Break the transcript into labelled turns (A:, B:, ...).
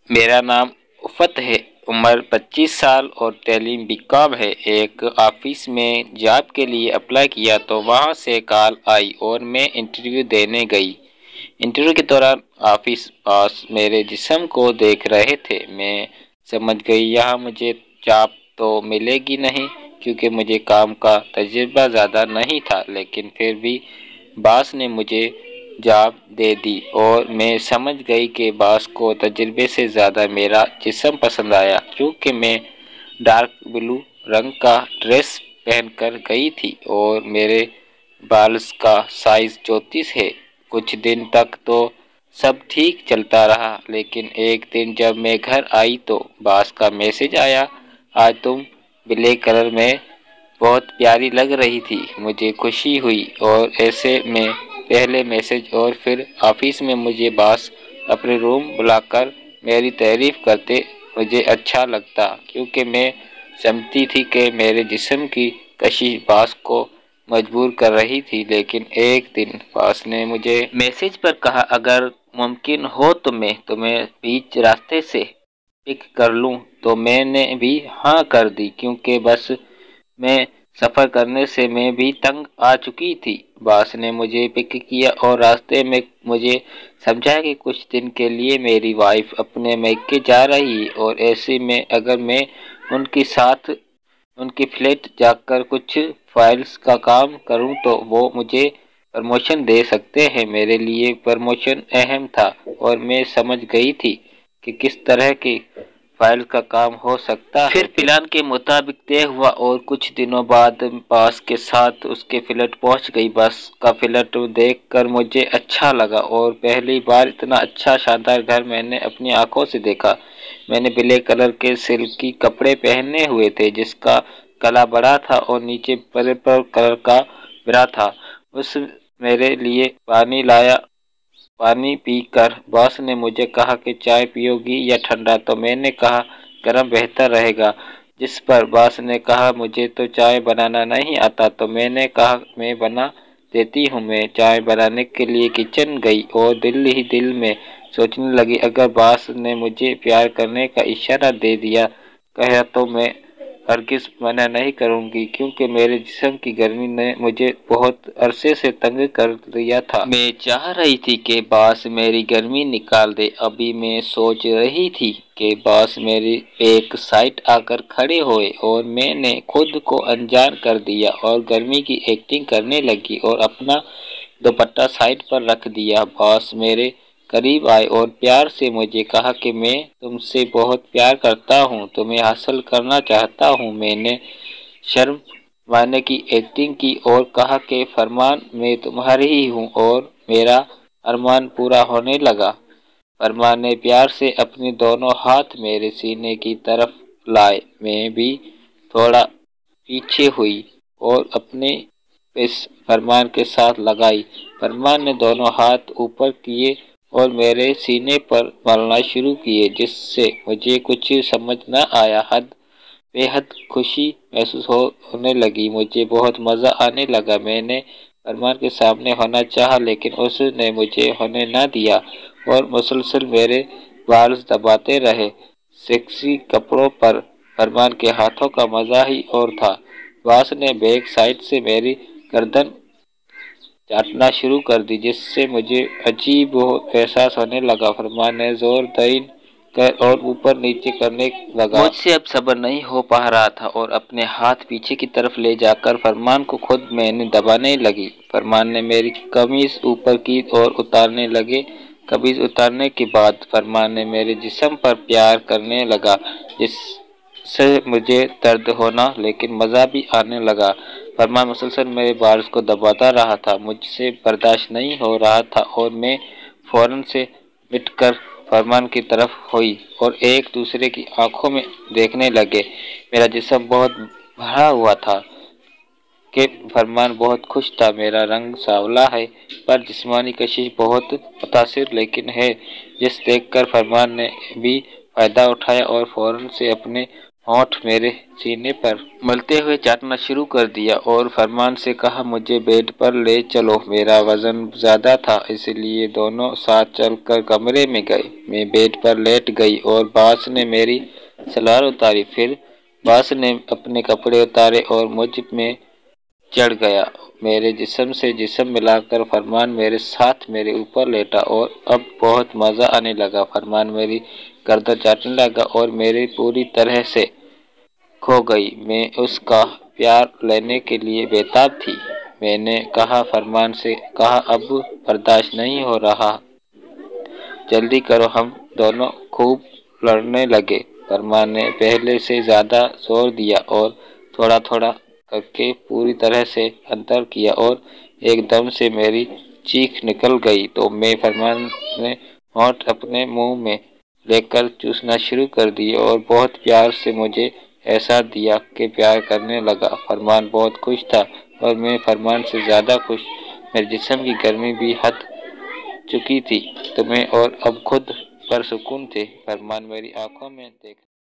A: میرا نام افت ہے، عمر 25 سال اور تعلیم BCom ہے۔ ایک آفس میں جاب کے لیے اپلائی کیا تو وہاں سے کال آئی اور میں انٹرویو دینے گئی۔ انٹرویو کے دوران آفس باس میرے جسم کو دیکھ رہے تھے۔ میں سمجھ گئی یہاں مجھے جاب تو ملے گی نہیں، کیونکہ مجھے کام کا تجربہ زیادہ نہیں تھا، لیکن پھر بھی باس نے مجھے جاب دے دی اور میں سمجھ گئی کہ باس کو تجربے سے زیادہ میرا جسم پسند آیا، کیونکہ میں ڈارک بلو رنگ کا ڈریس پہن کر گئی تھی اور میرے بالز کا سائز 34 ہے۔ کچھ دن تک تو سب ٹھیک چلتا رہا، لیکن ایک دن جب میں گھر آئی تو باس کا میسج آیا، آج تم بلیک کلر میں بہت پیاری لگ رہی تھی۔ مجھے خوشی ہوئی اور ایسے میں پہلے میسج اور پھر آفس میں مجھے باس اپنے روم بلا کر میری تعریف کرتے مجھے اچھا لگتا، کیونکہ میں سمجھتی تھی کہ میرے جسم کی کشش باس کو مجبور کر رہی تھی۔ لیکن ایک دن باس نے مجھے میسج پر کہا، اگر ممکن ہو تو میں تمہیں بیچ راستے سے پک کر لوں، تو میں نے بھی ہاں کر دی، کیونکہ بس میں سفر کرنے سے میں بھی تنگ آ چکی تھی۔ باس نے مجھے پک کیا اور راستے میں مجھے سمجھایا کہ کچھ دن کے لیے میری وائف اپنے میکے جا رہی ہے اور ایسے میں اگر میں ان کے ساتھ ان کے فلیٹ جا کر کچھ فائلز کا کام کروں تو وہ مجھے پروموشن دے سکتے ہیں۔ میرے لیے پروموشن اہم تھا اور میں سمجھ گئی تھی کہ کس طرح کی فائل کا کام ہو سکتا ہے۔ پھر پلان کے مطابق طے ہوا اور کچھ دنوں بعد باس کے ساتھ اس کے فلیٹ پہنچ گئی۔ باس کا فلیٹ دیکھ کر مجھے اچھا لگا اور پہلی بار اتنا اچھا شاندار گھر میں نے اپنی آنکھوں سے دیکھا۔ میں نے بلیک کلر کے سلکی کپڑے پہنے ہوئے تھے، جس کا گلا بڑا تھا اور نیچے پرپل کلر کا برا تھا۔ اس میرے لیے پانی لایا۔ پانی پی کر باس نے مجھے کہا کہ چائے پیو گی یا ٹھنڈا، تو میں نے کہا گرم بہتر رہے گا، جس پر باس نے کہا مجھے تو چائے بنانا نہیں آتا، تو میں نے کہا میں بنا دیتی ہوں۔ میں چائے بنانے کے لیے کچن گئی اور دل ہی دل میں سوچنے لگی، اگر باس نے مجھے پیار کرنے کا اشارہ دے دیا کہا تو میں ہرگز منع نہیں کروں گی، کیونکہ میرے جسم کی گرمی نے مجھے بہت عرصے سے تنگ کر دیا تھا۔ میں چاہ رہی تھی کہ باس میری گرمی نکال دے۔ ابھی میں سوچ رہی تھی کہ باس میری بیک سائڈ آ کر کھڑے ہوئے اور میں نے خود کو انجان کر دیا اور گرمی کی ایکٹنگ کرنے لگی اور اپنا دوپٹہ سائڈ پر رکھ دیا۔ باس میرے قریب آئے اور پیار سے مجھے کہا کہ میں تم سے بہت پیار کرتا ہوں، تمہیں حاصل کرنا چاہتا ہوں۔ میں نے شرمانے کی ایکٹنگ کی اور کہا کہ فرمان میں تمہاری ہی ہوں، اور میرا ارمان پورا ہونے لگا۔ فرمان نے پیار سے اپنے دونوں ہاتھ میرے سینے کی طرف لائے۔ میں بھی تھوڑا پیچھے ہوئی اور اپنے پس فرمان کے ساتھ لگائی۔ فرمان نے دونوں ہاتھ اوپر کیے اور میرے سینے پر ملنا شروع کیے، جس سے مجھے کچھ سمجھ نہ آیا۔ بے حد خوشی محسوس ہونے لگی، مجھے بہت مزہ آنے لگا۔ میں نے فرمان کے سامنے ہونا چاہا، لیکن اس نے مجھے ہونے نہ دیا اور مسلسل میرے بالز دباتے رہے۔ سیکسی کپڑوں پر فرمان کے ہاتھوں کا مزہ ہی اور تھا۔ باس نے بیک سائڈ سے میری گردن چاٹنا شروع کر دی، جس سے مجھے عجیب احساس ہونے لگا۔ فرمان نے زور دین کر اور اوپر نیچے کرنے لگا۔ مجھ سے اب صبر نہیں ہو پا رہا تھا اور اپنے ہاتھ پیچھے کی طرف لے جا کر فرمان کو خود میں نے دبانے لگی۔ فرمان نے میری قمیض اوپر کی اور اتارنے لگے۔ قمیض اتارنے کے بعد فرمان نے میرے جسم پر پیار کرنے لگا، جس سے مجھے درد ہونا لیکن مزہ بھی آنے لگا۔ فرمان مسلسل میرے بالز کو دباتا رہا تھا، مجھ سے برداشت نہیں ہو رہا تھا اور میں فوراً سے مٹ کر فرمان کی طرف ہوئی اور ایک دوسرے کی آنکھوں میں دیکھنے لگے۔ میرا جسم بہت بھرا ہوا تھا کہ فرمان بہت خوش تھا۔ میرا رنگ سانولا ہے، پر جسمانی کشش بہت متاثر لیکن ہے، جس دیکھ کر فرمان نے بھی فائدہ اٹھایا اور فوراً سے اپنے ہونٹ میرے سینے پر ملتے ہوئے چاٹنا شروع کر دیا اور فرمان سے کہا مجھے بیڈ پر لے چلو۔ میرا وزن زیادہ تھا اس لیے دونوں ساتھ چل کر کمرے میں گئے۔ میں بیڈ پر لیٹ گئی اور باس نے میری سلوار اتاری، پھر باس نے اپنے کپڑے اتارے اور مجھ میں چڑھ گیا۔ میرے جسم سے جسم ملا کر فرمان میرے ساتھ میرے اوپر لیٹا اور اب بہت مزہ آنے لگا۔ فرمان میری گردن چاٹنے لگا اور میری پوری طرح سے کھو گئی۔ میں اس کا پیار لینے کے لیے بےتاب تھی۔ میں نے فرمان سے کہا اب برداشت نہیں ہو رہا، جلدی کرو۔ ہم دونوں خوب لڑنے لگے۔ فرمان نے پہلے سے زیادہ زور دیا اور تھوڑا تھوڑا کر کے پوری طرح سے اندر کیا اور ایک دم سے میری چیخ نکل گئی تو میں فرمان نے ہونٹ اپنے منہ میں لے کر چوسنا شروع کر دیے اور بہت پیار سے مجھے احساس دیا کہ پیار کرنے لگا۔ فرمان بہت خوش تھا اور میں فرمان سے زیادہ خوش۔ میرے جسم کی گرمی بھی ہٹ چکی تھی تو میں اور اب خود پرسکون تھے۔ فرمان میری آنکھوں میں دیکھ